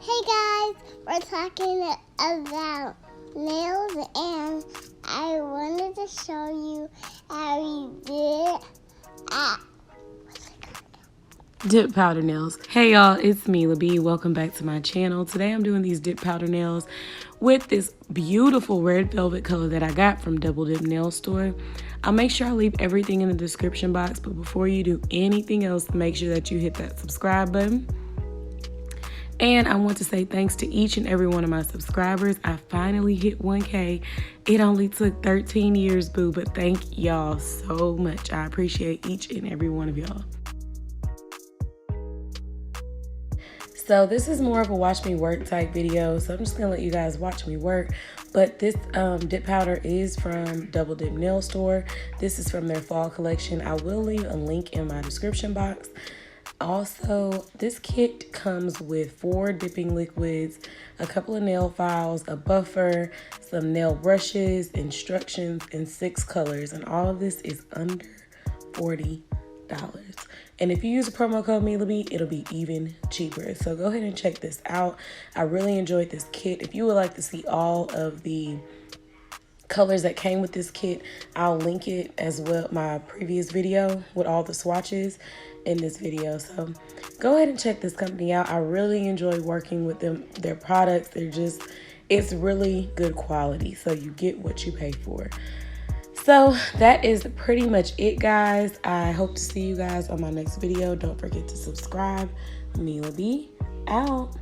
Hey guys, we're talking about nails and I wanted to show you how we did dip powder nails. Hey y'all, it's me, LaBee. Welcome back to my channel. Today I'm doing these dip powder nails with this beautiful red velvet color that I got from Double Dip Nail Store. I'll make sure I leave everything in the description box, but before you do anything else, make sure that you hit that subscribe button. And I want to say thanks to each and every one of my subscribers. I finally hit 1K. It only took 13 years, boo, but thank y'all so much. I appreciate each and every one of y'all. So this is more of a watch me work type video, so I'm just gonna let you guys watch me work. But this dip powder is from Double Dip Nail Store. This is from their fall collection. I will leave a link in my description box. Also, this kit comes with 4 dipping liquids, a couple of nail files, a buffer, some nail brushes, instructions, and 6 colors. And all of this is under $40. And if you use the promo code LaBee, it'll be even cheaper. So go ahead and check this out. I really enjoyed this kit. If you would like to see all of the colors that came with this kit, I'll link it as well, my previous video with all the swatches in this video. So go ahead and check this company out. I really enjoy working with them. Their products, it's really good quality. So you get what you pay for. So that is pretty much it, guys. I hope to see you guys on my next video. Don't forget to subscribe. Me, LaBee, out.